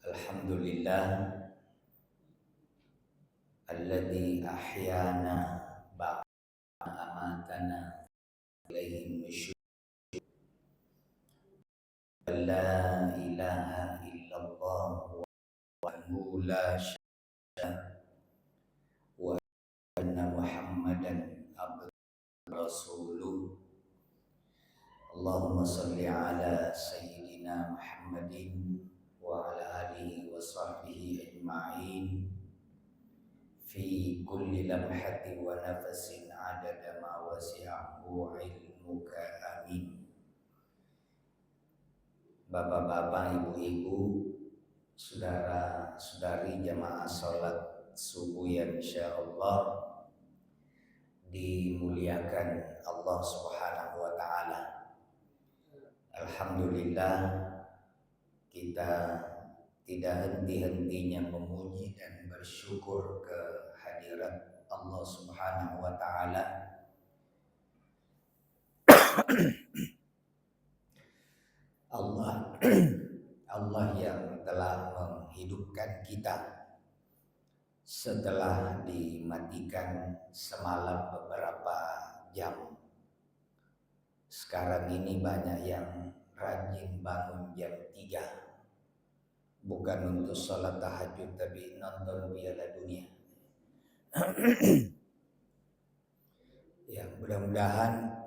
Alhamdulillah alladzi ahyana ba'da amatana ilaihi nusyur. La ilaha illallah wahdahu la syarika wa anna Muhammadan abduhu rasuluh. Allahumma shalli ala sayyidina Muhammadin wa ala alihi wa sahbihi ajma'in fi kulli lamhati wa nafasin adada ma wasi'ahu ilmuka, amin. Bapak-bapak, ibu-ibu, saudara-saudari jamaah salat subuh yang insyaallah dimuliakan Allah Subhanahu wa taala. Alhamdulillah, kita tidak henti-hentinya memuji dan bersyukur ke hadirat Allah Subhanahu wa taala. Allah yang telah menghidupkan kita setelah dimatikan semalam beberapa jam. Sekarang ini banyak yang rajin bangun jam 3, bukan untuk sholat tahajud tapi nonton Piala Dunia. Ya, mudah-mudahan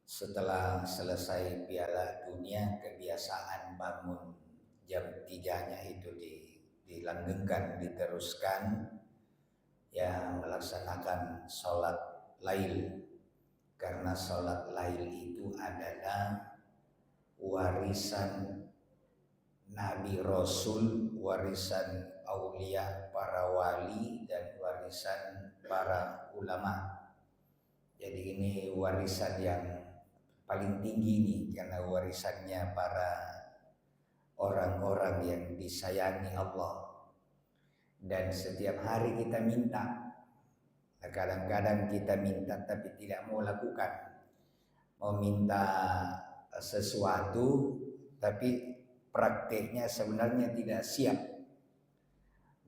setelah selesai Piala Dunia kebiasaan bangun jam 3-nya itu dilanggengkan, diteruskan, ya, melaksanakan sholat lail. Karena sholat lail itu adalah warisan Nabi Rasul, warisan aulia para wali, dan warisan para ulama. Jadi ini warisan yang paling tinggi nih, karena warisannya para orang-orang yang disayangi Allah. Dan setiap hari kita minta. Kadang-kadang kita minta tapi tidak mau lakukan. Mau minta sesuatu tapi prakteknya sebenarnya tidak siap.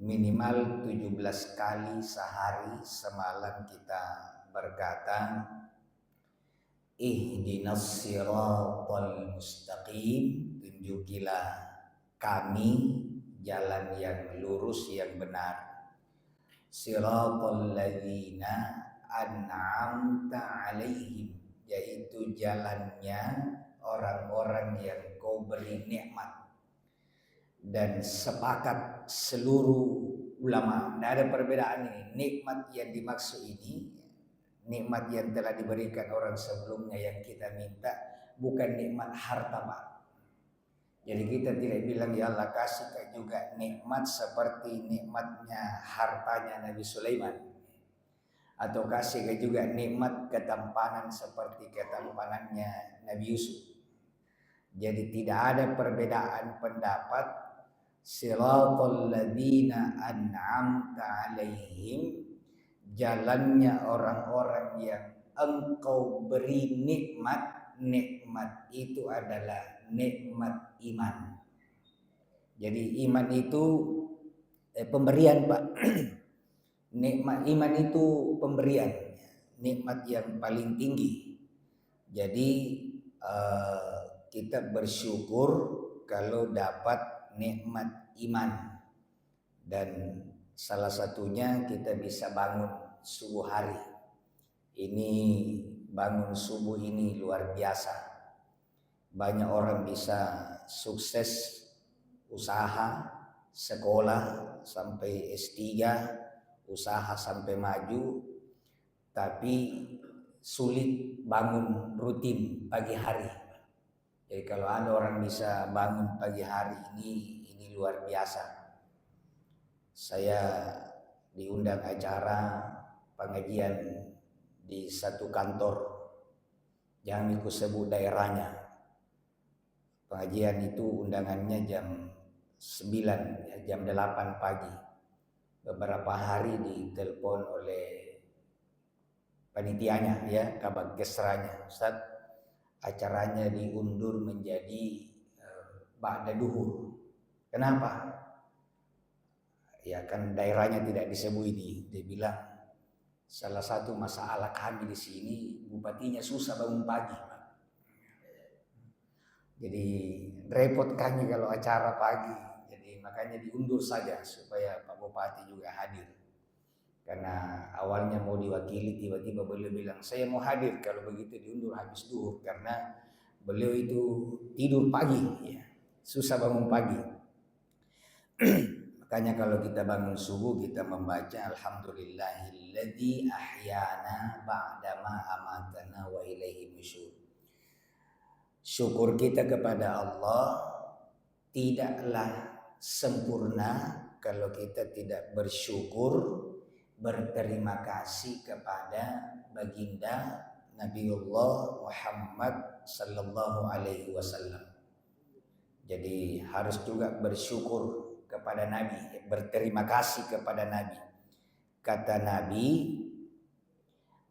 Minimal 17 kali sehari semalam kita berkata, ihdinas siratal mustaqim, tunjukilah kami jalan yang lurus yang benar. Siratal ladzina an'amta alaihim, yaitu jalannya orang-orang yang kau beri nikmat. Dan sepakat seluruh ulama, tidak ada perbedaan ini. Nikmat yang dimaksud ini, nikmat yang telah diberikan orang sebelumnya yang kita minta, bukan nikmat harta, Pak. Jadi kita tidak bilang ya Allah kasih juga nikmat seperti nikmatnya hartanya Nabi Sulaiman, atau kasih juga nikmat ketampanan seperti ketampanannya Nabi Yusuf. Jadi tidak ada perbedaan pendapat. Siratal ladzina an'amta alaihim, jalannya orang-orang yang engkau beri nikmat. Nikmat itu adalah nikmat iman. Jadi iman itu pemberian, Pak. Nikmat iman itu pemberian, nikmat yang paling tinggi. Jadi kita bersyukur kalau dapat nikmat iman. Dan salah satunya kita bisa bangun subuh hari. Ini bangun subuh ini luar biasa. Banyak orang bisa sukses usaha, sekolah sampai S3, usaha sampai maju, tapi sulit bangun rutin pagi hari. Jadi kalau ada orang bisa bangun pagi hari ini luar biasa. Saya diundang acara pengajian di satu kantor, jangan aku sebut daerahnya. Pengajian itu undangannya jam 9, jam 8 pagi. Beberapa hari ditelepon oleh panitianya, ya, kabag gesranya, Ustaz, acaranya diundur menjadi ba'da duhur. Kenapa? Ya kan daerahnya tidak disebut ini. Dia bilang salah satu masalah kami di sini, bupatinya susah bangun pagi, Pak. Jadi repot kami kalau acara pagi. Jadi makanya diundur saja supaya Pak Bupati juga hadir. Karena awalnya mau diwakili, tiba-tiba beliau bilang saya mau hadir, kalau begitu diundur habis duhur karena beliau itu tidur pagi, ya. Susah bangun pagi. Makanya kalau kita bangun subuh kita membaca alhamdulillahilladzi ahyana ba'dama amatana wa ilaihi nusyur. Syukur kita kepada Allah tidaklah sempurna kalau kita tidak bersyukur, berterima kasih kepada baginda Nabiullah Muhammad sallallahu alaihi wasallam. Jadi harus juga bersyukur kepada Nabi, berterima kasih kepada Nabi. Kata Nabi,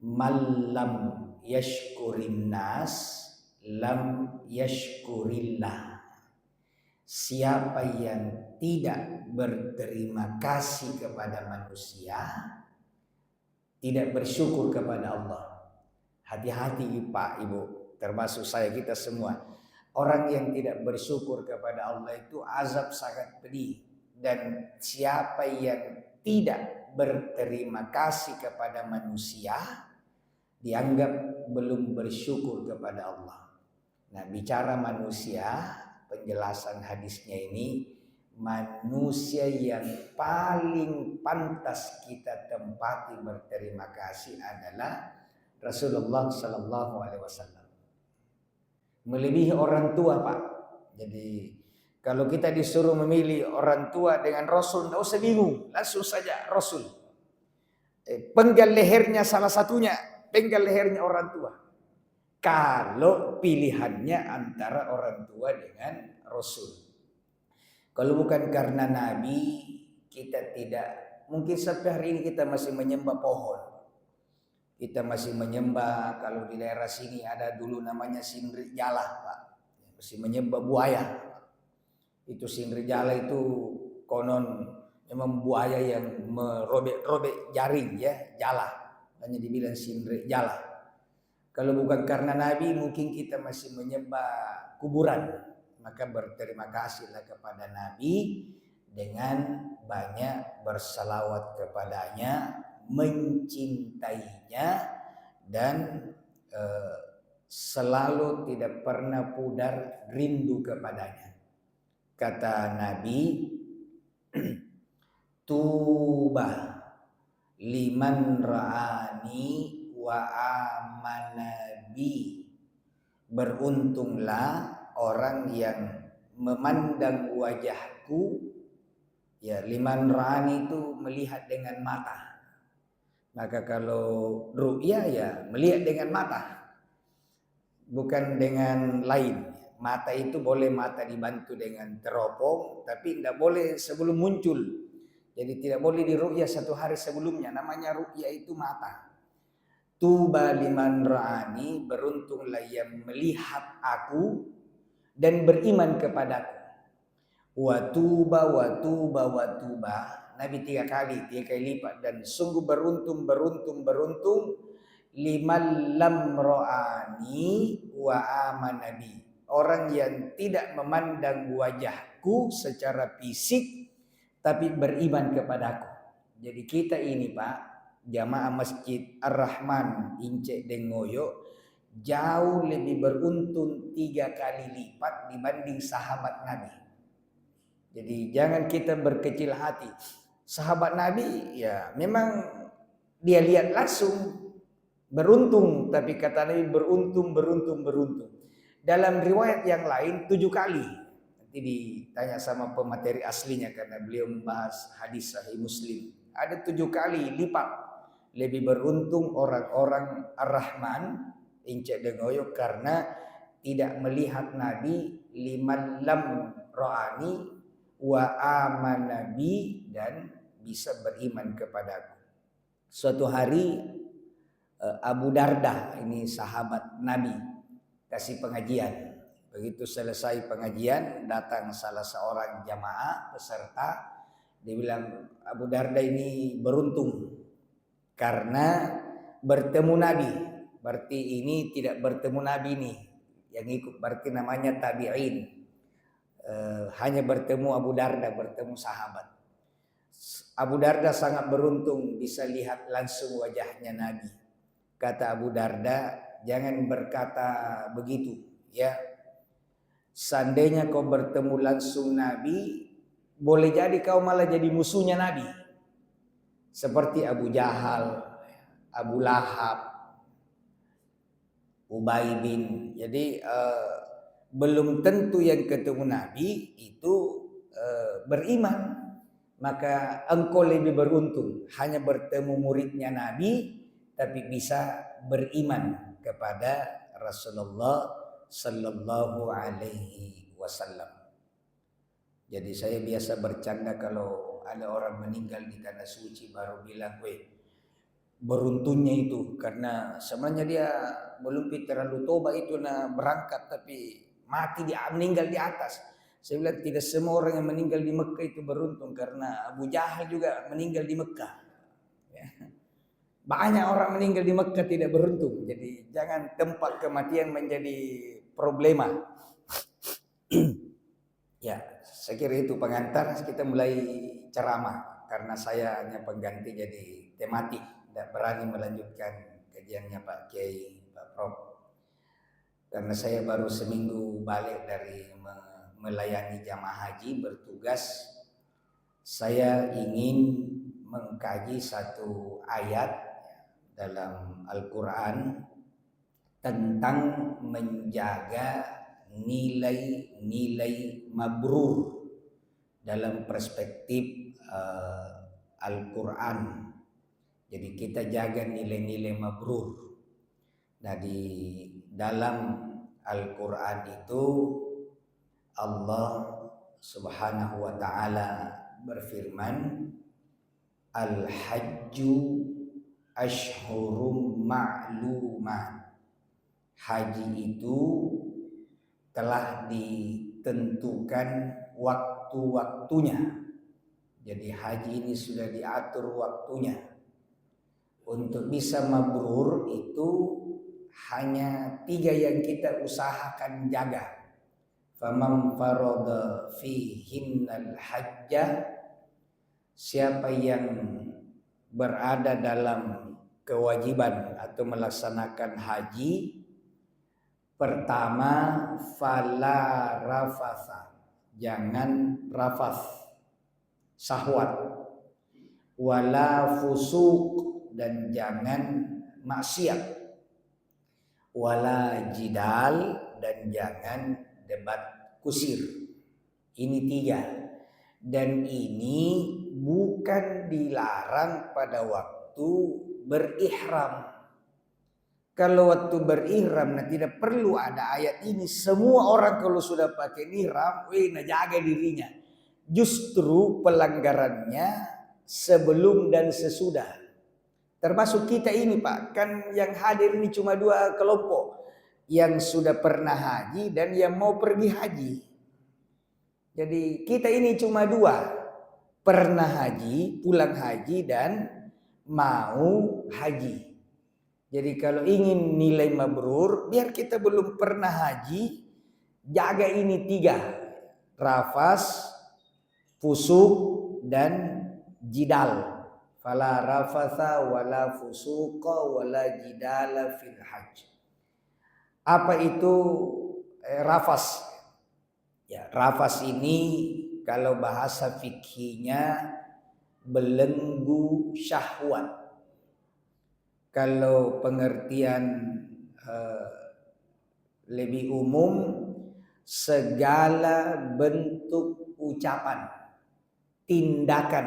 "Malam yashkurin nas lam yashkurillah." Siapa yang tidak berterima kasih kepada manusia, tidak bersyukur kepada Allah. Hati-hati Pak Ibu, termasuk saya, kita semua. Orang yang tidak bersyukur kepada Allah itu azab sangat pedih. Dan siapa yang tidak berterima kasih kepada manusia, dianggap belum bersyukur kepada Allah. Nah, bicara manusia, penjelasan hadisnya ini, manusia yang paling pantas kita tempati berterima kasih adalah Rasulullah Sallallahu Alaihi Wasallam. Melebihi orang tua, Pak. Jadi kalau kita disuruh memilih orang tua dengan Rasul, tidak usah bingung, langsung saja Rasul. Penggal lehernya salah satunya, penggal lehernya orang tua. Kalau pilihannya antara orang tua dengan Rasul. Kalau bukan karena Nabi, kita tidak, mungkin sampai hari ini kita masih menyembah pohon. Kita masih menyembah, kalau di daerah sini ada dulu namanya Sindri Jala, Pak. Masih menyembah buaya. Itu Sindri Jala itu konon memang buaya yang merobek-robek jaring, ya, jala. Hanya dibilang Sindri Jala. Kalau bukan karena Nabi, mungkin kita masih menyembah kuburan. Maka berterima kasihlah kepada Nabi dengan banyak bersalawat kepadanya, mencintainya, dan selalu tidak pernah pudar rindu kepadanya. Kata Nabi, tuba liman ra'ani wa amanabi. Beruntunglah orang yang memandang wajahku, ya, liman ra'ani itu melihat dengan mata. Maka kalau ru'ya, ya melihat dengan mata, bukan dengan lain. Mata itu boleh mata dibantu dengan teropong, tapi tidak boleh sebelum muncul. Jadi tidak boleh diru'ya satu hari sebelumnya. Namanya ru'ya itu mata. Tuba liman ra'ani, beruntunglah yang melihat aku dan beriman kepadaku. Wa tuba wa tuba wa tuba. Nabi 3 kali lipat, dan sungguh beruntung liman lam ra'ani wa amanabi. Orang yang tidak memandang wajahku secara fisik tapi beriman kepadaku. Jadi kita ini, Pak, jamaah Masjid Ar-Rahman Incek Dengoyo, jauh lebih beruntung 3 kali lipat dibanding sahabat Nabi. Jadi jangan kita berkecil hati. Sahabat Nabi, ya memang dia lihat langsung beruntung, tapi kata Nabi beruntung. Dalam riwayat yang lain 7 kali. Nanti ditanya sama pemateri aslinya karena beliau membahas hadis Sahih Muslim. Ada 7 kali lipat lebih beruntung orang-orang Ar-Rahman Incek Dengoyo karena tidak melihat Nabi, liman lam ra'ani wa amanabi, dan bisa beriman kepadaku. Suatu hari Abu Darda, ini sahabat Nabi, kasih pengajian. Begitu selesai pengajian, datang salah seorang jamaah peserta, dia bilang, Abu Darda ini beruntung karena bertemu Nabi. Berarti ini tidak bertemu Nabi nih, yang ikut berarti namanya tabi'in. Hanya bertemu Abu Darda, bertemu sahabat. Abu Darda sangat beruntung bisa lihat langsung wajahnya Nabi. Kata Abu Darda, jangan berkata begitu, ya. Seandainya kau bertemu langsung Nabi, boleh jadi kau malah jadi musuhnya Nabi. Seperti Abu Jahal, Abu Lahab, Ubay bin. Jadi belum tentu yang ketemu Nabi itu beriman. Maka engkau lebih beruntung hanya bertemu muridnya Nabi tapi bisa beriman kepada Rasulullah sallallahu alaihi wasallam. Jadi saya biasa bercanda kalau ada orang meninggal di tanah suci baru bilang, "Weh, beruntungnya itu karena sebenarnya dia belum terlalu tobat itu berangkat tapi mati dia meninggal di atas." Saya bilang tidak semua orang yang meninggal di Mekah itu beruntung karena Abu Jahal juga meninggal di Mekah. Ya. Banyak orang meninggal di Mekah tidak beruntung. Jadi jangan tempat kematian menjadi problema. Ya, saya kira itu pengantar. Kita mulai ceramah karena saya hanya pengganti jadi tematik. Tidak berani melanjutkan kajiannya Pak Kiai, Pak Prof. Karena saya baru seminggu balik dari melayani jamaah haji bertugas. Saya ingin mengkaji satu ayat dalam Al-Quran tentang menjaga nilai-nilai mabrur dalam perspektif Al-Quran. Jadi kita jaga nilai-nilai mabrur. Nah di dalam Al-Quran itu Allah Subhanahu wa ta'ala berfirman, Al-Hajju Ashhurum Ma'lumat. Haji itu telah ditentukan waktu-waktunya. Jadi haji ini sudah diatur waktunya. Untuk bisa mabrur itu hanya 3 yang kita usahakan jaga. Faman farada fihinnal hajja, siapa yang berada dalam kewajiban atau melaksanakan haji, pertama fala rafasa, jangan rafas, syahwat, wala fusuk, dan jangan maksiat, wala jidal, dan jangan debat kusir. Ini 3. Dan ini bukan dilarang pada waktu berihram. Kalau waktu berihram tidak perlu ada ayat ini. Semua orang kalau sudah pakai ihram, jaga dirinya. Justru pelanggarannya sebelum dan sesudah. Termasuk kita ini Pak, kan yang hadir ini cuma 2 kelompok. Yang sudah pernah haji dan yang mau pergi haji. Jadi kita ini cuma 2. Pernah haji, pulang haji, dan mau haji. Jadi kalau ingin nilai mabrur, biar kita belum pernah haji, jaga ini 3. Rafas, fusuk, dan jidal. Fala rafatha wala fusuqa wala jidala fil hajj. Apa itu rafas? Ya, rafas ini kalau bahasa fikihnya belenggu syahwat. Kalau pengertian lebih umum, segala bentuk ucapan, tindakan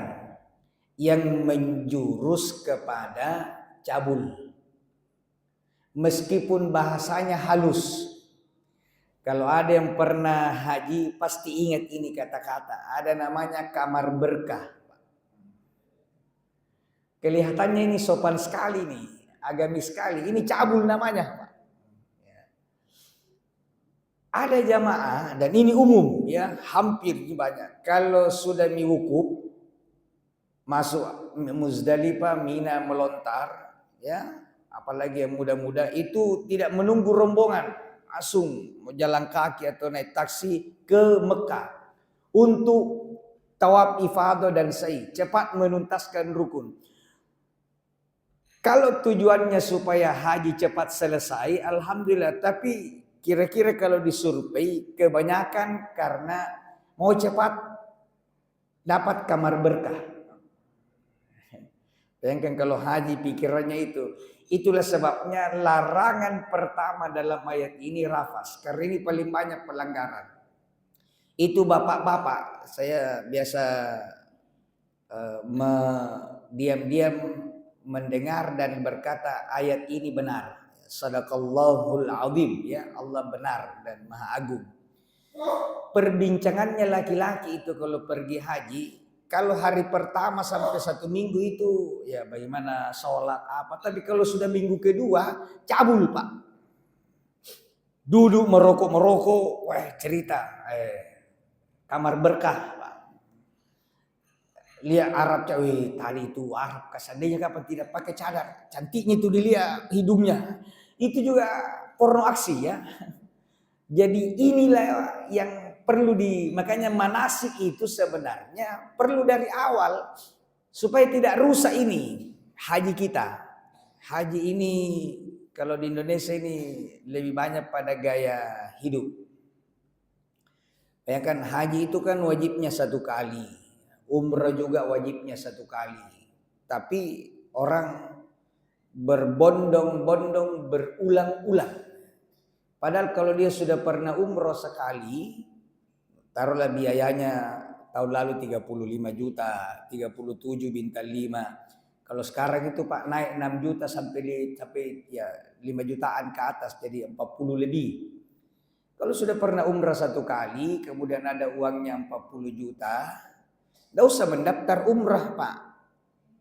yang menjurus kepada cabul. Meskipun bahasanya halus. Kalau ada yang pernah haji pasti ingat ini kata-kata. Ada namanya kamar berkah. Kelihatannya ini sopan sekali nih, agamis sekali. Ini cabul namanya, Pak. Ada jamaah dan ini umum ya, hampir banyak. Kalau sudah wukuf masuk Muzdalifah, Mina melontar ya, apalagi yang muda-muda itu tidak menunggu rombongan, langsung jalan kaki atau naik taksi ke Mekah untuk tawaf ifadah dan sa'i, cepat menuntaskan rukun. Kalau tujuannya supaya haji cepat selesai, alhamdulillah. Tapi kira-kira kalau disurvei, kebanyakan karena mau cepat dapat kamar berkah. Bayangkan kalau haji pikirannya itu. Itulah sebabnya larangan pertama dalam ayat ini rafas. Karena ini paling banyak pelanggaran. Itu bapak-bapak, saya biasa diam-diam mendengar dan berkata ayat ini benar. Sadaqallahul azim, ya, Allah benar dan maha agung. Perbincangannya laki-laki itu kalau pergi haji, kalau hari pertama sampai 1 minggu itu ya bagaimana sholat apa, tapi kalau sudah minggu kedua cabul pak, duduk merokok, wah cerita kamar berkah. Lihat Arab cewek tadi itu Arab seandainya kapan tidak pakai cadar, cantiknya itu dilihat hidungnya, itu juga porno aksi ya. Jadi inilah yang perlu makanya manasik itu sebenarnya perlu dari awal supaya tidak rusak ini haji kita. Haji ini kalau di Indonesia ini lebih banyak pada gaya hidup. Ya kan haji itu kan wajibnya 1 kali. Umrah juga wajibnya 1 kali. Tapi orang berbondong-bondong berulang-ulang. Padahal kalau dia sudah pernah umrah sekali, taruhlah biayanya tahun lalu 35 juta, 37 bintang 5. Kalau sekarang itu Pak naik 6 juta sampai ya 5 jutaan ke atas jadi 40 lebih. Kalau sudah pernah umrah 1 kali, kemudian ada uangnya 40 juta, tidak usah mendaftar umrah Pak.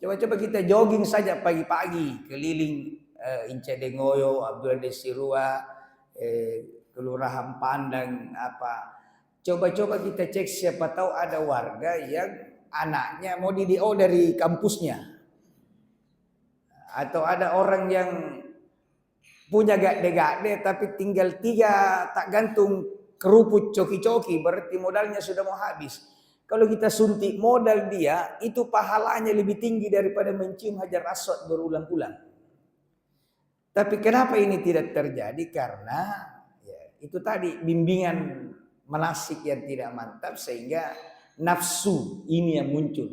Coba-coba kita jogging saja pagi-pagi keliling Incedengoyo, Abdul Desirua, Kelurahan Pandang apa. Coba-coba kita cek siapa tahu ada warga yang anaknya mau di DO dari kampusnya. Atau ada orang yang punya gade-gade tapi tinggal 3 tak gantung keruput coki-coki, berarti modalnya sudah mau habis. Kalau kita suntik modal dia, itu pahalanya lebih tinggi daripada mencium hajar aswad berulang-ulang. Tapi kenapa ini tidak terjadi? Karena ya, itu tadi bimbingan manasik yang tidak mantap sehingga nafsu ini yang muncul.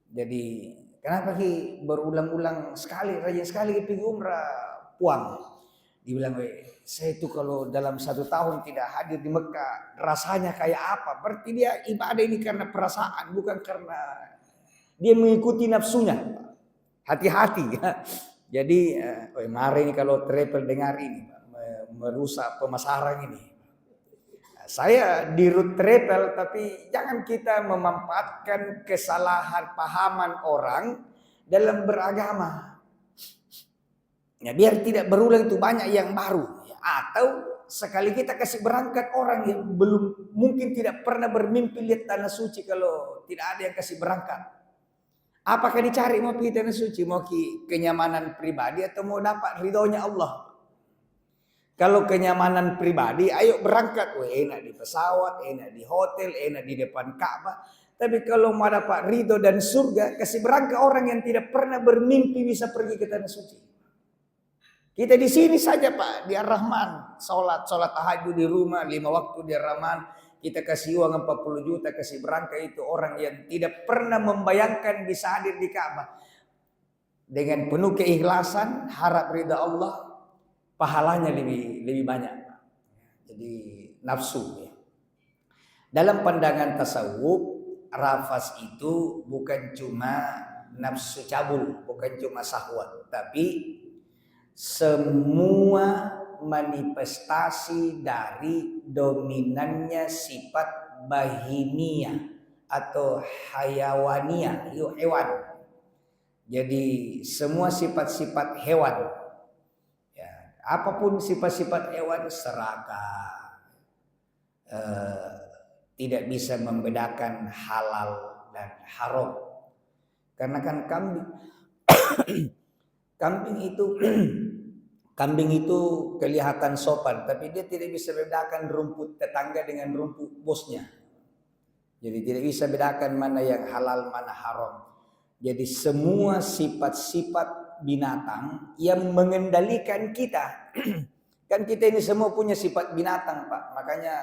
Jadi kenapa sih berulang-ulang sekali, rajin sekali pergi umrah puang? Dibilang, saya itu kalau dalam 1 tahun tidak hadir di Mekah rasanya kayak apa? Berarti dia ibadah ini karena perasaan, bukan karena dia mengikuti nafsunya. Hati-hati ya. Jadi mari ini kalau travel dengar ini merusak pemasaran ini. Saya di root travel, tapi jangan kita memanfaatkan kesalahan pahaman orang dalam beragama. Ya, biar tidak berulang itu banyak yang baru. Ya, atau sekali kita kasih berangkat orang yang belum mungkin tidak pernah bermimpi lihat tanah suci kalau tidak ada yang kasih berangkat. Apakah dicari mau pergi tanah suci, mau kenyamanan pribadi atau mau dapat ridhonya Allah? Kalau kenyamanan pribadi, ayo berangkat. Wah, enak di pesawat, enak di hotel, enak di depan Ka'bah. Tapi kalau mau dapat ridho dan surga, kasih berangkat orang yang tidak pernah bermimpi bisa pergi ke tanah suci. Kita di sini saja Pak, di Ar-Rahman, sholat tahajud di rumah 5 waktu di Ar-Rahman, kita kasih uang 40 juta kasih berangkat, itu orang yang tidak pernah membayangkan bisa hadir di Ka'bah. Dengan penuh keikhlasan, harap ridha Allah, pahalanya lebih banyak. Jadi nafsu ya. Dalam pandangan tasawuf, rafas itu bukan cuma nafsu cabul, bukan cuma syahwat, tapi semua manifestasi dari dominannya sifat bahimiyah atau hayawaniyah, itu hewan. Jadi semua sifat-sifat hewan, ya, apapun sifat-sifat hewan, serakah, tidak bisa membedakan halal dan haram. Karena kan kambing itu kambing itu kelihatan sopan, tapi dia tidak bisa bedakan rumput tetangga dengan rumput bosnya. Jadi tidak bisa bedakan mana yang halal, mana haram. Jadi semua sifat-sifat binatang yang mengendalikan kita. Kan kita ini semua punya sifat binatang, Pak. Makanya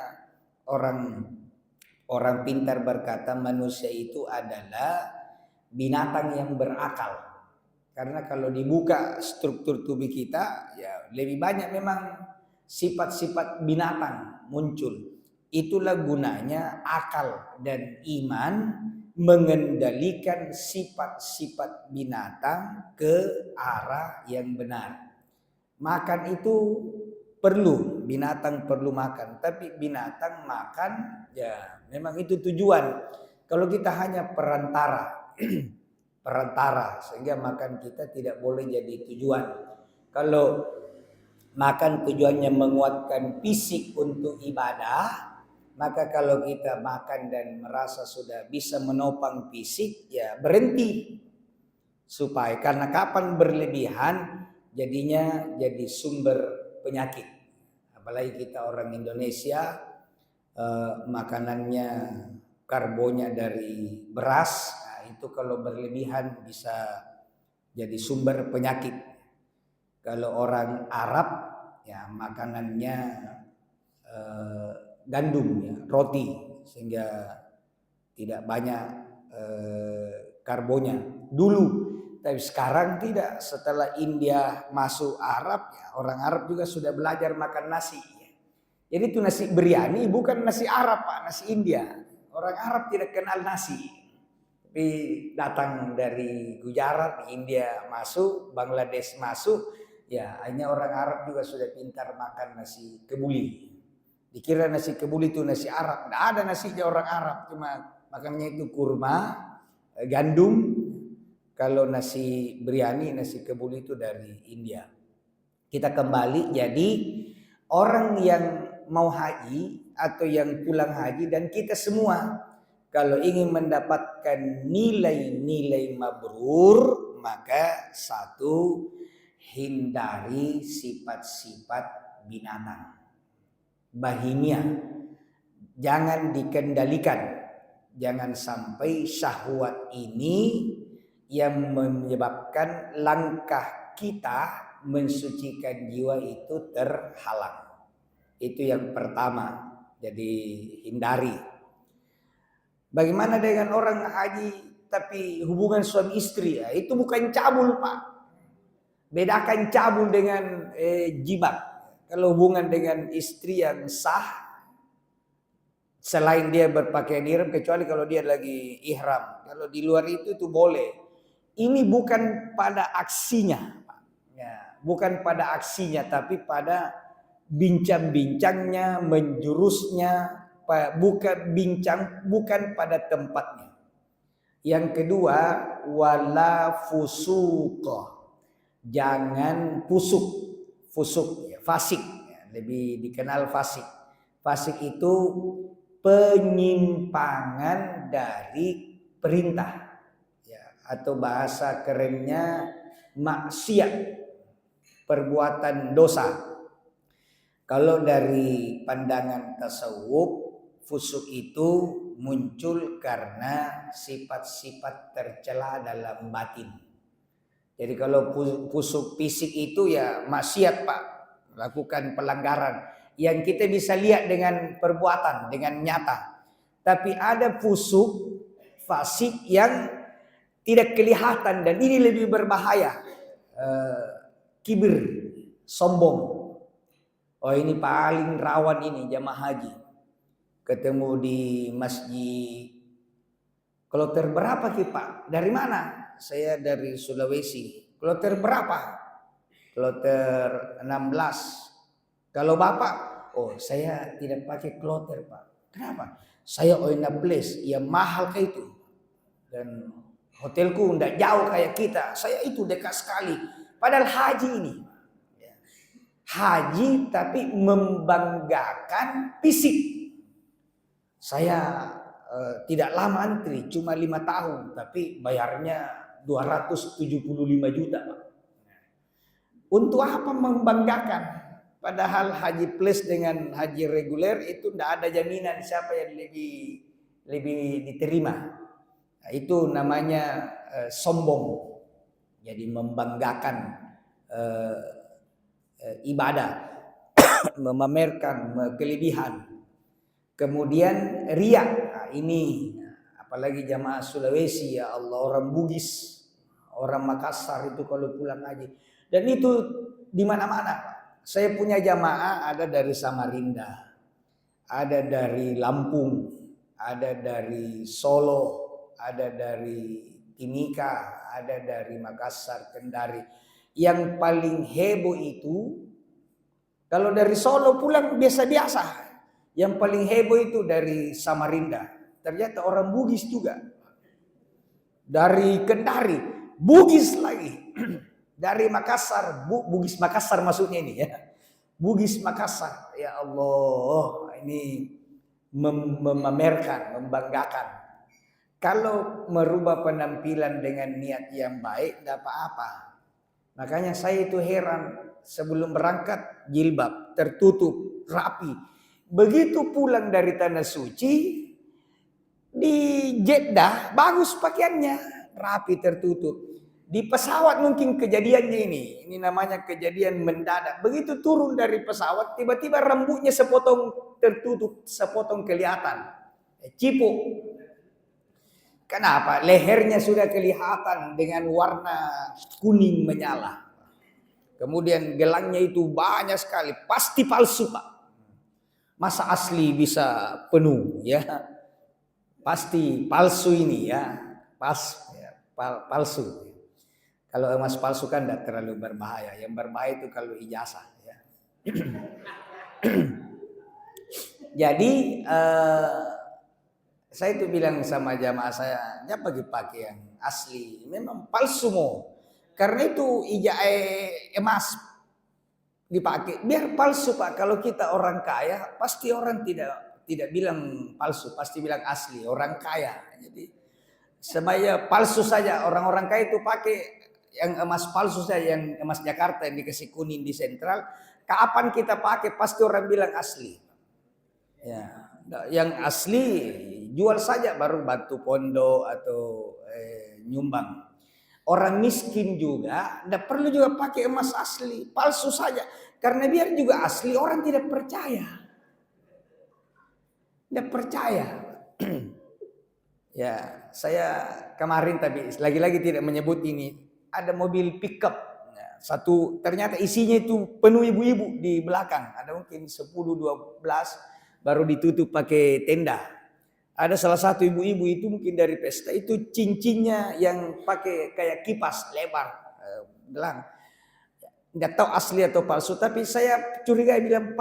orang pintar berkata manusia itu adalah binatang yang berakal. Karena kalau dibuka struktur tubuh kita, ya lebih banyak memang sifat-sifat binatang muncul. Itulah gunanya akal dan iman mengendalikan sifat-sifat binatang ke arah yang benar. Makan itu perlu, binatang perlu makan, tapi binatang makan ya memang itu tujuan. Kalau kita hanya perantara sehingga makan kita tidak boleh jadi tujuan. Kalau makan tujuannya menguatkan fisik untuk ibadah, maka kalau kita makan dan merasa sudah bisa menopang fisik, ya berhenti. Supaya karena kapan berlebihan jadinya jadi sumber penyakit. Apalagi kita orang Indonesia, makanannya karbonya dari beras. Itu kalau berlebihan bisa jadi sumber penyakit. Kalau orang Arab ya makanannya gandum ya, roti, sehingga tidak banyak karbonya dulu. Tapi sekarang tidak. Setelah India masuk Arab, ya, orang Arab juga sudah belajar makan nasi. Jadi itu nasi biryani bukan nasi Arab, Pak, nasi India. Orang Arab tidak kenal nasi. Tapi datang dari Gujarat, India masuk, Bangladesh masuk, ya akhirnya orang Arab juga sudah pintar makan nasi kebuli. Dikira nasi kebuli itu nasi Arab, tidak ada nasinya orang Arab, cuma makannya itu kurma, gandum. Kalau nasi biryani, nasi kebuli itu dari India. Kita kembali, jadi orang yang mau haji atau yang pulang haji dan kita semua, kalau ingin mendapatkan nilai-nilai mabrur, maka satu, hindari sifat-sifat binatang. Bahimia, jangan dikendalikan. Jangan sampai syahwat ini yang menyebabkan langkah kita mensucikan jiwa itu terhalang. Itu yang pertama. Jadi hindari. Bagaimana dengan orang haji tapi hubungan suami istri? Ya, itu bukan cabul, Pak. Bedakan cabul dengan jimat. Kalau hubungan dengan istri yang sah, selain dia berpakaian ihram, kecuali kalau dia lagi ihram. Kalau di luar itu boleh. Ini bukan pada aksinya, Pak. Ya, bukan pada aksinya, tapi pada bincang-bincangnya, menjurusnya, bukan pada tempatnya. Yang kedua, wala fusuqa. Jangan fusuk ya, fasik ya, lebih dikenal fasik. Fasik itu penyimpangan dari perintah ya, atau bahasa kerennya maksiat, perbuatan dosa. Kalau dari pandangan tasawuf, fusuk itu muncul karena sifat-sifat tercela dalam batin. Jadi kalau fusuk fisik itu ya maksiat, Pak, melakukan pelanggaran yang kita bisa lihat dengan perbuatan, dengan nyata. Tapi ada fusuk fasik yang tidak kelihatan, dan ini lebih berbahaya. Kibir, sombong. Oh, ini paling rawan ini jamaah haji. Ketemu di masjid. Kloter berapa ki, Pak? Dari mana? Saya dari Sulawesi. Kloter berapa? Kloter 16. Kalau Bapak? Oh, saya tidak pakai kloter, Pak. Kenapa? Saya oina place, ya mahal kayak itu. Dan hotelku tidak jauh kayak kita. Saya itu dekat sekali. Padahal haji ini. Haji tapi membanggakan fisik. Saya tidak lama antri, cuma 5 tahun, tapi bayarnya 275 juta, Pak. Untuk apa membanggakan? Padahal haji plus dengan haji reguler itu tidak ada jaminan siapa yang lebih diterima. Nah, itu namanya sombong. Jadi membanggakan ibadah, memamerkan kelebihan. Kemudian riya. Nah, ini apalagi jamaah Sulawesi, ya Allah, orang Bugis, orang Makassar itu kalau pulang haji. Dan itu di mana-mana. Saya punya jamaah ada dari Samarinda, ada dari Lampung, ada dari Solo, ada dari Timika, ada dari Makassar, Kendari. Yang paling heboh itu kalau dari Solo pulang biasa-biasa. Yang paling heboh itu dari Samarinda. Ternyata orang Bugis juga. Dari Kendari, Bugis lagi. Dari Makassar, Bugis Makassar maksudnya ini ya. Bugis Makassar. Ya Allah, ini memamerkan, membanggakan. Kalau merubah penampilan dengan niat yang baik, tidak apa-apa. Makanya saya itu heran, sebelum berangkat jilbab, tertutup, rapi. Begitu pulang dari tanah suci, di Jeddah bagus pakaiannya, rapi, tertutup. Di pesawat mungkin kejadiannya ini namanya kejadian mendadak. Begitu turun dari pesawat, tiba-tiba rambutnya sepotong tertutup, sepotong kelihatan, cipuk. Kenapa? Lehernya sudah kelihatan dengan warna kuning menyala. Kemudian gelangnya itu banyak sekali, pasti palsu, Pak. Masa asli bisa penuh ya? Pasti palsu ini ya, palsu. Kalau emas palsu kan tidak terlalu berbahaya. Yang berbahaya itu kalau ijazah ya. Jadi saya itu bilang sama jamaah saya, ya pakai yang asli, memang palsu mo. Karena itu emas dipakai biar palsu, Pak. Kalau kita orang kaya pasti orang tidak bilang palsu, pasti bilang asli, orang kaya. Jadi semaya palsu saja, orang-orang kaya itu pakai yang emas palsu saja, yang emas Jakarta yang dikasih kuning di sentral. Kapan kita pakai pasti orang bilang asli. Ya, yang asli jual saja baru bantu pondok atau nyumbang. Orang miskin juga tidak perlu juga pakai emas asli, palsu saja. Karena biar juga asli orang tidak percaya. Tidak percaya. Ya, saya kemarin tapi lagi-lagi tidak menyebut ini. Ada mobil pickup. Satu ternyata isinya itu penuh ibu-ibu di belakang. Ada mungkin 10-12 baru ditutup pakai tenda. Ada salah satu ibu-ibu itu mungkin dari pesta itu cincinnya yang pakai kayak kipas lebar, belang. Nggak tahu asli atau palsu, tapi saya curiga bilang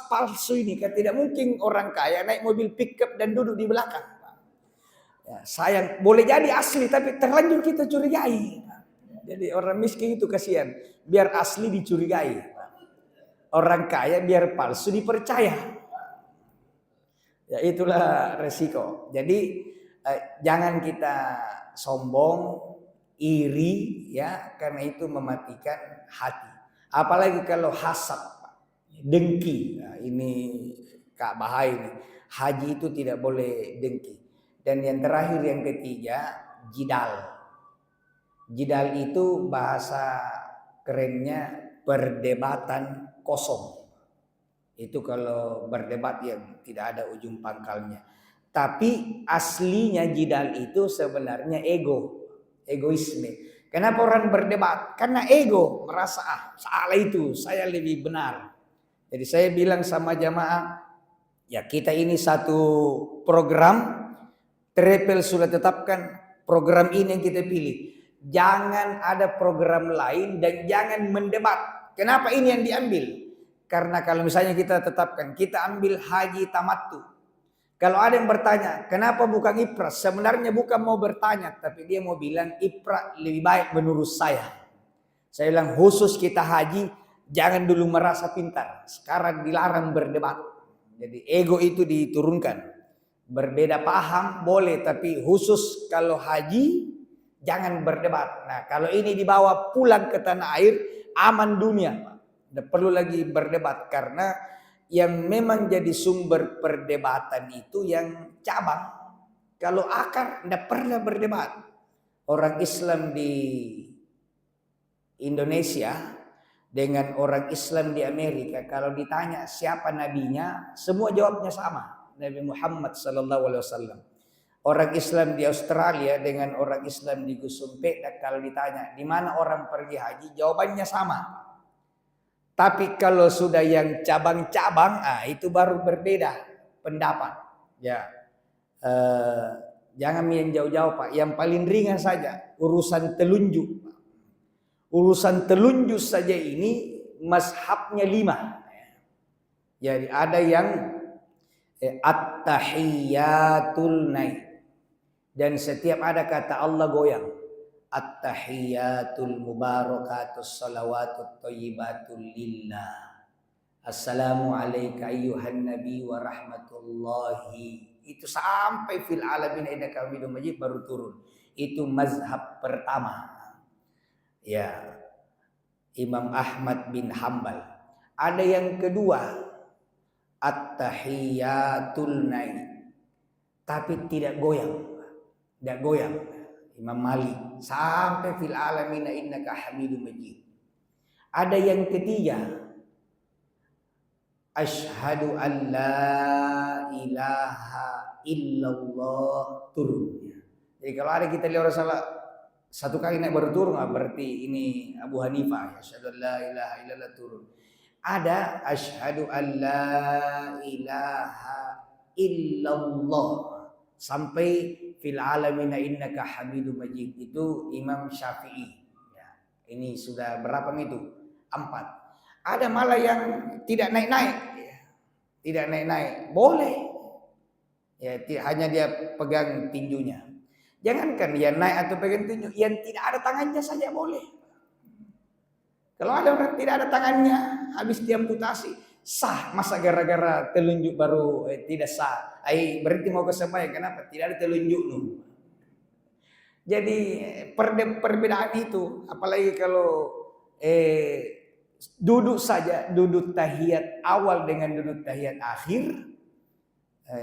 palsu ini kan tidak mungkin orang kaya naik mobil pickup dan duduk di belakang. Ya, sayang, boleh jadi asli tapi terlanjur kita curigai. Jadi orang miskin itu kasihan, biar asli dicurigai. Orang kaya biar palsu dipercaya. Ya itulah resiko. Jadi jangan kita sombong, iri ya, karena itu mematikan hati. Apalagi kalau hasad, dengki. Nah, ini Kak bahaya ini. Haji itu tidak boleh dengki. Dan yang terakhir yang ketiga, jidal. Jidal itu bahasa kerennya perdebatan kosong. Itu kalau berdebat yang tidak ada ujung pangkalnya. Tapi aslinya jidal itu sebenarnya egoisme. Kenapa orang berdebat? Karena ego, merasa salah itu, saya lebih benar. Jadi saya bilang sama jamaah, ya kita ini satu program, Trepel sudah tetapkan program ini yang kita pilih. Jangan ada program lain dan jangan mendebat. Kenapa ini yang diambil? Karena kalau misalnya kita tetapkan, kita ambil haji tamattu. Kalau ada yang bertanya, kenapa bukan ifrat? Sebenarnya bukan mau bertanya, tapi dia mau bilang ifrat lebih baik menurut saya. Saya bilang khusus kita haji, jangan dulu merasa pintar. Sekarang dilarang berdebat. Jadi ego itu diturunkan. Berbeda paham boleh, tapi khusus kalau haji jangan berdebat. Nah, kalau ini dibawa pulang ke tanah air, aman dunia, Pak. Tidak perlu lagi berdebat, karena yang memang jadi sumber perdebatan itu yang cabang. Kalau akar tidak pernah berdebat. Orang Islam di Indonesia dengan orang Islam di Amerika, kalau ditanya siapa nabinya, semua jawabnya sama, Nabi Muhammad SAW. Orang Islam di Australia dengan orang Islam di Gusumpe, kalau ditanya di mana orang pergi haji, jawabannya sama. Tapi kalau sudah yang cabang-cabang, itu baru berbeda pendapat. Ya, jangan yang jauh-jauh, Pak. Yang paling ringan saja urusan telunjuk. Urusan telunjuk saja ini mazhabnya 5. Jadi ada yang at-tahiyatul naik. Dan setiap ada kata Allah goyang. At-tahiyatul mubarakatus salawatut thayyibatul lillah. Assalamu alayka ayyuhan nabi wa rahmatullahi. Itu sampai fil alamin innaka hamidum majid baru turun. Itu mazhab pertama. Ya, Imam Ahmad bin Hambal. Ada yang kedua, at-tahiyatul naik, tapi tidak goyang, tidak goyang. Imam Malik sampai fil alamin innaka hamidum majid. Ada yang ketiga, asyhadu an la ilaha illallah, turunnya. Jadi kalau ada kita lihat orang salah satu kali naik baru turun, berarti ini Abu Hanifah, asyhadu an la ilaha illallah, turun. Ada asyhadu an la ilaha illallah sampai fil alamin innaka hamidum majid, itu Imam Syafi'i. Ya, ini sudah berapa itu? 4. Ada malah yang tidak naik-naik, ya. Tidak naik-naik, boleh. Ya, hanya dia pegang tinjunya. Jangankan dia naik atau pegang tinju, yang tidak ada tangannya saja boleh. Kalau ada orang tidak ada tangannya, habis diamputasi, sah. Masa gara-gara telunjuk baru tidak sah? Berarti mau ke sembahyang, kenapa? Tidak ada telunjuk nu. Jadi perbedaan itu, apalagi kalau duduk saja, duduk tahiyat awal dengan duduk tahiyat akhir,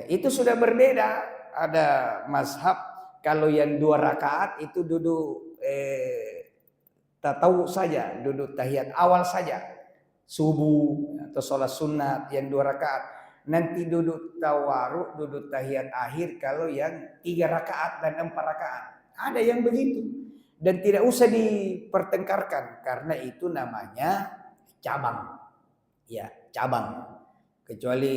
itu sudah berbeda. Ada mazhab kalau yang 2 rakaat itu duduk tahu saja, duduk tahiyat awal saja, subuh atau sholat sunat yang 2 rakaat. Nanti duduk tawaruk, duduk tahiyat akhir kalau yang 3 rakaat dan 4 rakaat. Ada yang begitu. Dan tidak usah dipertengkarkan, karena itu namanya cabang. Ya, cabang. Kecuali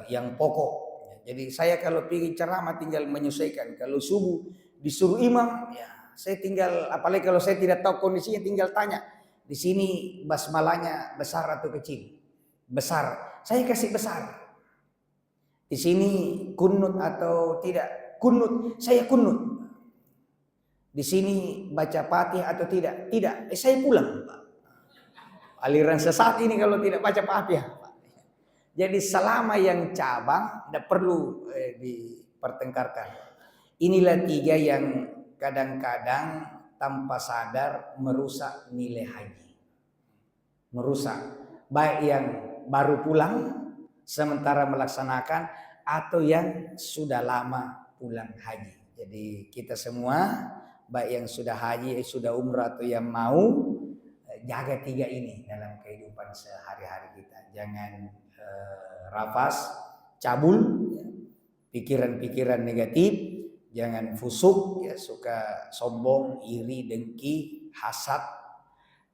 yang pokok. Jadi saya kalau pergi ceramah tinggal menyesuaikan. Kalau subuh disuruh imam, ya saya tinggal, apalagi kalau saya tidak tahu kondisinya, tinggal tanya. Di sini basmalahnya besar atau kecil? Besar. Saya kasih besar. Di sini kunut atau tidak? Kunut. Saya kunut. Di sini baca Fatihah atau tidak? Tidak. Saya pulang, Pak. Aliran sesat ini kalau tidak baca Fatihah. Jadi selama yang cabang tidak perlu dipertengkarkan. Inilah 3 yang kadang-kadang tanpa sadar merusak nilai haji. Merusak. Baik yang baru pulang sementara melaksanakan, atau yang sudah lama pulang haji. Jadi kita semua, baik yang sudah haji, sudah umrah, atau yang mau, jaga 3 ini dalam kehidupan sehari-hari kita. Jangan rafas, cabul, pikiran-pikiran negatif, jangan fusuk, ya, suka sombong, iri, dengki, hasad,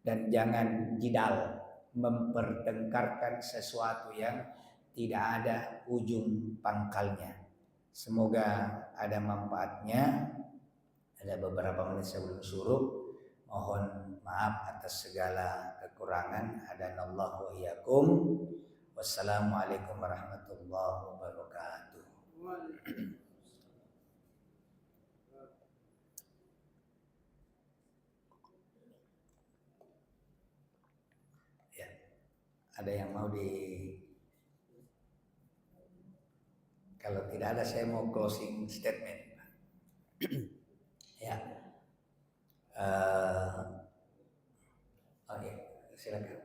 dan jangan jidal, mempertengkarkan sesuatu yang tidak ada ujung pangkalnya. Semoga ada manfaatnya. Ada beberapa menit sebelum suruh, mohon maaf atas segala kekurangan. Hadanallahu wa iyyakum. Wassalamualaikum warahmatullahi wabarakatuh. Ya, ada yang mau di Kalau tidak ada saya mau closing statement. Ya. Oke, silakan.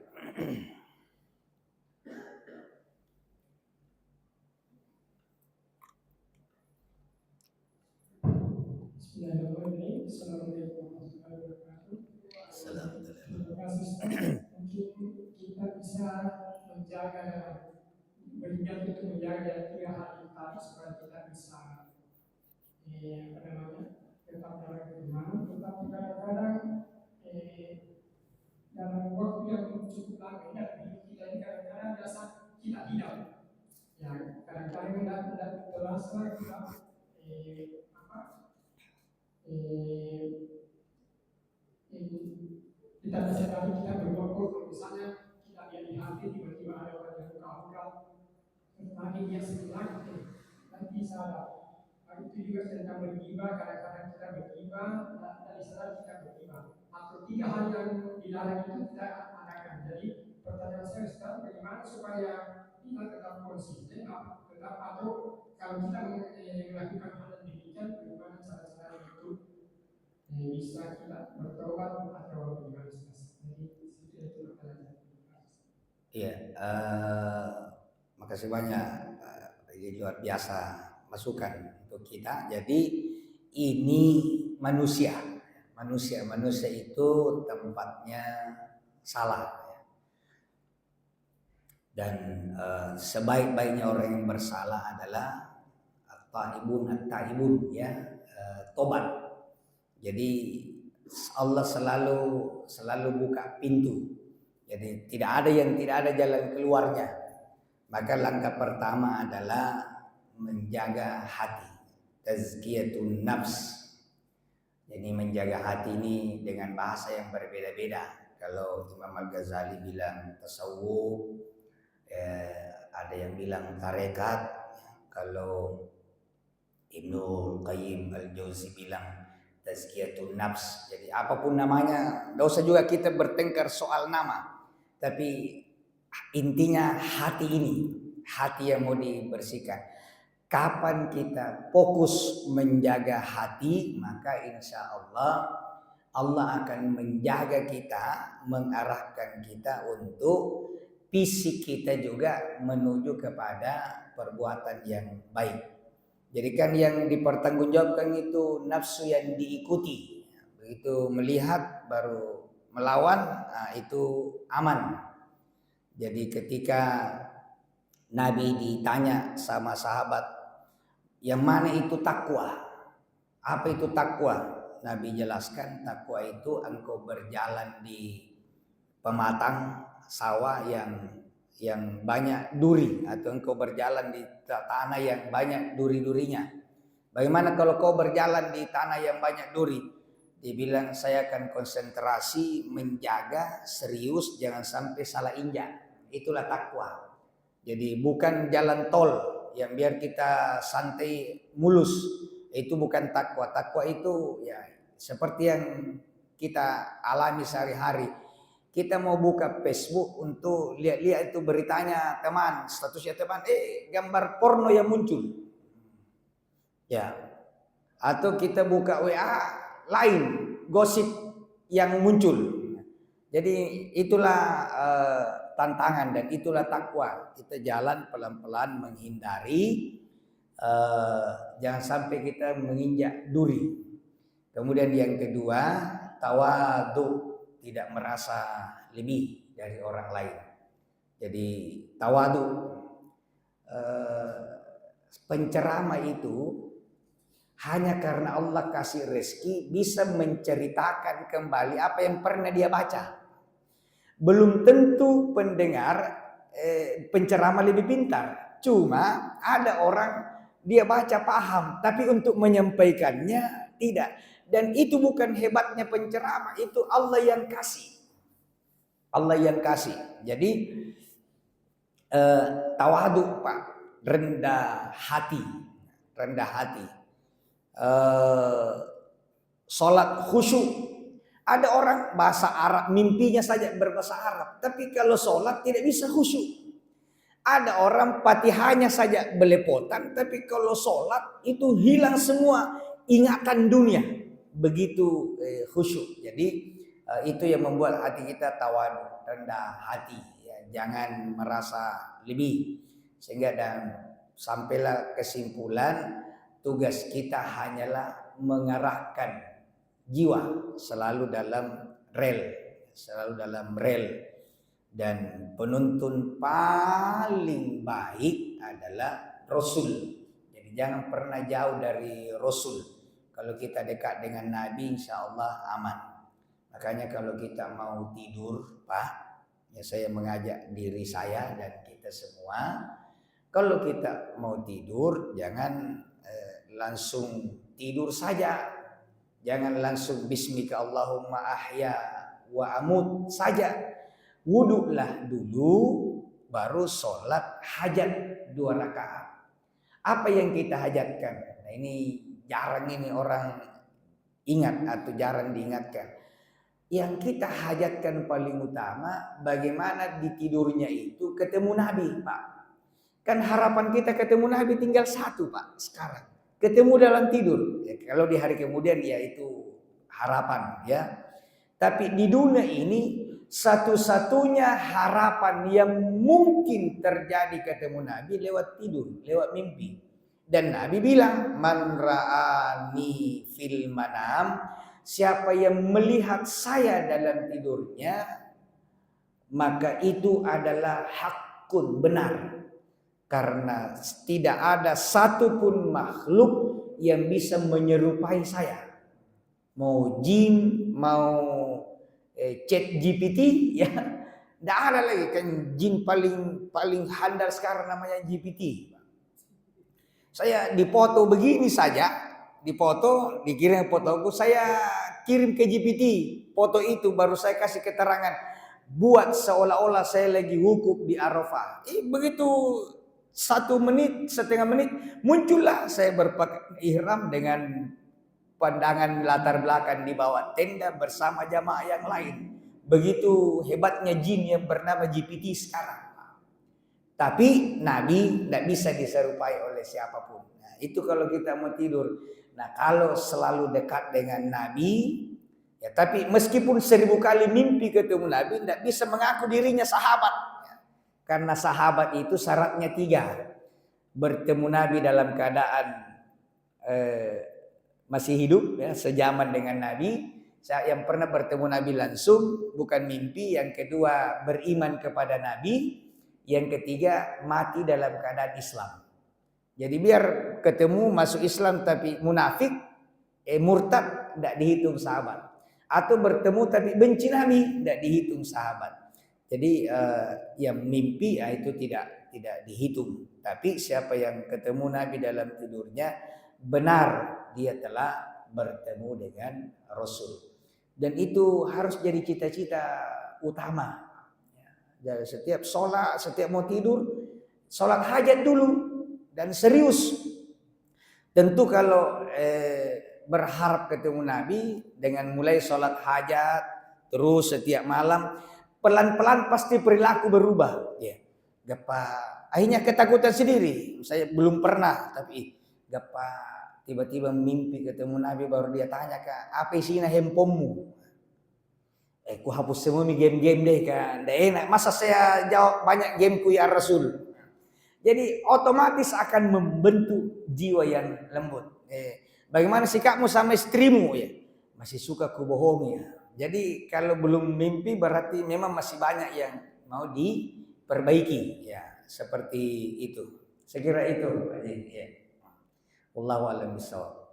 Bismillahirrahmanirrahim. Assalamualaikum warahmatullahi wabarakatuh. Terima kasih Ustaz. Mungkin kita bisa menjaga berikan itu menjaga 3 hal itu tadi supaya kita bisa tetap dalam iman, tetapi kadang-kadang dalam waktu yang cukup lama kita ini kadang-kadang biasa kita tidak ya kadang-kadang tidak terasa kita kita bisa tadi kita berbuat misalnya kita lihat di hati tiba-tiba ada orang yang luka-luka tadi dia sebelah nanti sadar itu juga tentang bergibah kadang-kadang kita bergibah dan sadar kita bergibah atau 3 hal yang dilarang itu kita adakan. Jadi pertanyaan saya Ustaz, bagaimana supaya kita tetap konsisten tetap atau kalau kita melakukan hal yang demikian bagaimana cara-cara itu bisa kita bertobat atau bagaimana Ustaz? Jadi itu pertanyaan. Iya, makasih banyak. Ini luar biasa masukan untuk kita. Jadi ini manusia itu tempatnya salah. Dan sebaik-baiknya orang yang bersalah adalah at-taibun ya, tobat. Jadi Allah selalu buka pintu. Jadi tidak ada jalan keluarnya. Maka langkah pertama adalah menjaga hati, tazkiyatun nafs. Jadi menjaga hati ini dengan bahasa yang berbeda-beda. Kalau Imam Al-Ghazali bilang tasawuf, ada yang bilang tarekat. Kalau Ibnu Qayyim Al-Jauzi bilang tazkiyatun nafs. Jadi apapun namanya, tidak usah juga kita bertengkar soal nama. Tapi intinya hati ini, hati yang mau dibersihkan. Kapan kita fokus menjaga hati, maka insya Allah akan menjaga kita, mengarahkan kita untuk fisik kita juga menuju kepada perbuatan yang baik. Jadi kan yang dipertanggungjawabkan itu nafsu yang diikuti. Begitu melihat baru melawan, itu aman. Jadi ketika Nabi ditanya sama sahabat, yang mana itu takwa? Apa itu takwa? Nabi jelaskan takwa itu engkau berjalan di pematang sawah yang banyak duri, atau engkau berjalan di tanah yang banyak duri-durinya. Bagaimana kalau kau berjalan di tanah yang banyak duri? Dibilang saya akan konsentrasi, menjaga, serius, jangan sampai salah injak. Itulah takwa. Jadi bukan jalan tol yang biar kita santai mulus. Itu bukan takwa. Takwa itu ya seperti yang kita alami sehari-hari. Kita mau buka Facebook untuk lihat-lihat itu beritanya teman, statusnya teman, gambar porno yang muncul. Ya. Atau kita buka WA lain, gosip yang muncul. Jadi itulah tantangan dan itulah takwa. Kita jalan pelan-pelan menghindari, jangan sampai kita menginjak duri. Kemudian yang kedua, tawadhu, tidak merasa lebih dari orang lain. Jadi tawadhu, penceramah itu hanya karena Allah kasih rezeki bisa menceritakan kembali apa yang pernah dia baca. Belum tentu pendengar penceramah lebih pintar. Cuma ada orang dia baca paham, tapi untuk menyampaikannya tidak. Dan itu bukan hebatnya penceramah, itu Allah yang kasih. Allah yang kasih. Jadi tawadhu Pak, rendah hati. Sholat khusyuk. Ada orang bahasa Arab mimpinya saja berbahasa Arab, tapi kalau sholat tidak bisa khusyuk. Ada orang Fatihahnya saja belepotan, tapi kalau sholat itu hilang semua ingatan dunia. Begitu khusyuk. Jadi itu yang membuat hati kita tawadu, rendah hati. Ya. Jangan merasa lebih. Sehingga dan sampailah kesimpulan tugas kita hanyalah mengarahkan jiwa selalu dalam rel. Dan penuntun paling baik adalah Rasul. Jadi jangan pernah jauh dari Rasul. Kalau kita dekat dengan Nabi, insya Allah aman. Makanya kalau kita mau tidur, Pak, ya saya mengajak diri saya dan kita semua, kalau kita mau tidur jangan langsung tidur saja. Jangan langsung bismika Allahumma ahya wa amut saja. Wuduklah dulu, baru sholat hajat 2 rakaat. Apa yang kita hajatkan? Nah ini jarang ini orang ingat atau jarang diingatkan. Yang kita hajatkan paling utama, bagaimana di tidurnya itu ketemu Nabi, Pak. Kan harapan kita ketemu Nabi tinggal satu, Pak, sekarang. Ketemu dalam tidur. Ya, kalau di hari kemudian ya itu harapan, ya. Tapi di dunia ini satu-satunya harapan yang mungkin terjadi ketemu Nabi lewat tidur, lewat mimpi. Dan Nabi bilang, man ra'ani fil manam, siapa yang melihat saya dalam tidurnya, maka itu adalah hakun, benar. Karena tidak ada satupun makhluk yang bisa menyerupai saya. Mau jin, mau ChatGPT, ya, tidak ada lagi kan jin paling handal sekarang namanya GPT. Saya dipoto begini saja, dikirim fotoku, saya kirim ke GPT foto itu, baru saya kasih keterangan, buat seolah-olah saya lagi wukuf di Arafah. Begitu 1 menit, setengah menit muncullah saya berpakaian ihram dengan pandangan latar belakang di bawah tenda bersama jamaah yang lain. Begitu hebatnya jin yang bernama GPT sekarang. Tapi Nabi tidak bisa diserupai oleh siapapun. Nah, itu kalau kita mau tidur. Nah, kalau selalu dekat dengan Nabi, ya, tapi meskipun 1000 kali mimpi ketemu Nabi, tidak bisa mengaku dirinya sahabat. Karena sahabat itu syaratnya 3. Bertemu Nabi dalam keadaan masih hidup, ya, sejaman dengan Nabi. Yang pernah bertemu Nabi langsung, bukan mimpi. Yang kedua, beriman kepada Nabi. Yang ketiga, mati dalam keadaan Islam. Jadi biar ketemu masuk Islam tapi munafik, murtad, tidak dihitung sahabat. Atau bertemu tapi benci Nabi, tidak dihitung sahabat. Jadi yang mimpi itu tidak dihitung. Tapi siapa yang ketemu Nabi dalam tidurnya, benar dia telah bertemu dengan Rasul. Dan itu harus jadi cita-cita utama. Jadi setiap sholat, setiap mau tidur, sholat hajat dulu dan serius. Tentu kalau berharap ketemu Nabi dengan mulai sholat hajat terus setiap malam, pelan-pelan pasti perilaku berubah. Ya, gapa, akhirnya ketakutan sendiri. Saya belum pernah, tapi gapa tiba-tiba mimpi ketemu Nabi, baru dia tanya, Kak, apa isinya handphonemu? Ku hapus semua game-game deh kan. Nggak enak. Masa saya jawab banyak gameku ya Rasul. Jadi otomatis akan membentuk jiwa yang lembut. Bagaimana sikapmu sama istrimu ya? Masih suka kubohongi ya. Jadi kalau belum mimpi berarti memang masih banyak yang mau diperbaiki ya. Seperti itu. Saya kira itu. Ya. Wallahu a'lam bishawab.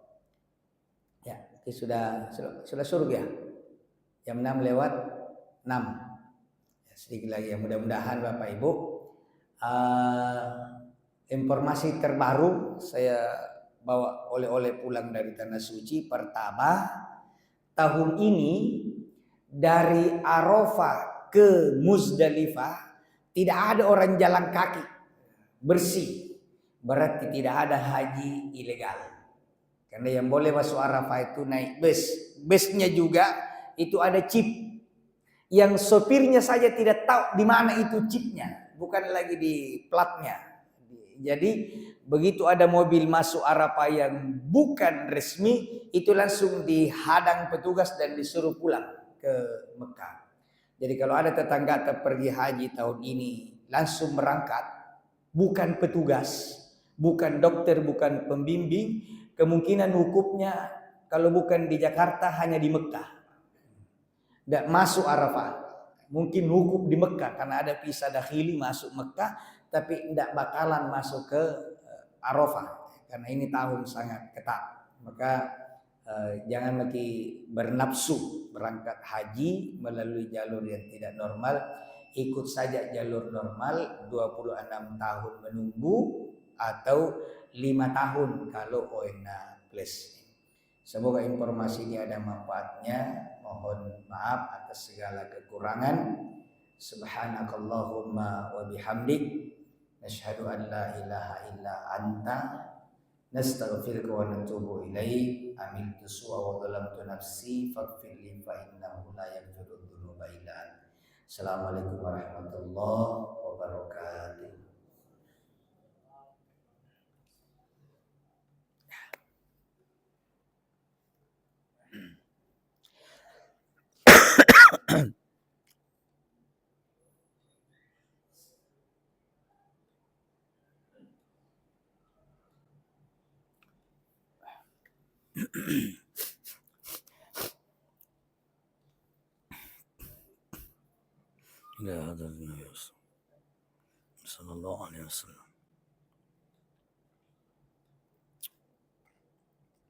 Ya, sudah surga. Jam 6 lewat 6. Ya, sedikit lagi ya, mudah-mudahan Bapak Ibu informasi terbaru saya bawa oleh-oleh pulang dari Tanah Suci. Pertama, tahun ini dari Arafah ke Muzdalifah tidak ada orang jalan kaki bersih. Berarti tidak ada haji ilegal. Karena yang boleh masuk Arafah itu naik bus. Busnya juga itu ada chip. Yang sopirnya saja tidak tahu di mana itu chipnya. bukan lagi di platnya. Jadi begitu ada mobil masuk Arafah yang bukan resmi, itu langsung dihadang petugas dan disuruh pulang ke Mekah. Jadi kalau ada tetangga pergi haji tahun ini langsung berangkat, bukan petugas, bukan dokter, bukan pembimbing, kemungkinan hukumnya kalau bukan di Jakarta hanya di Mekah. Tidak masuk Arafah. Mungkin hukum di Mekah karena ada visa dakhili masuk Mekah, tapi tidak bakalan masuk ke Arafah karena ini tahun sangat ketat. Maka jangan lagi bernafsu berangkat haji melalui jalur yang tidak normal. Ikut saja jalur normal 26 tahun menunggu atau 5 tahun kalau ONA plus. Semoga informasi ini ada manfaatnya. Mohon maaf atas segala kekurangan. Subhanakallahumma wa bihamdik nasyhadu an la ilaha illa anta nastaghfiruka wa natubu ilaik. Amiltu su'a wa dhalamtu nafsi faghfir li fa innahu la yaghfiru dzunuba illa anta. Assalamualaikum warahmatullahi wabarakatuh. إلى هذا النبي صلى الله عليه وسلم.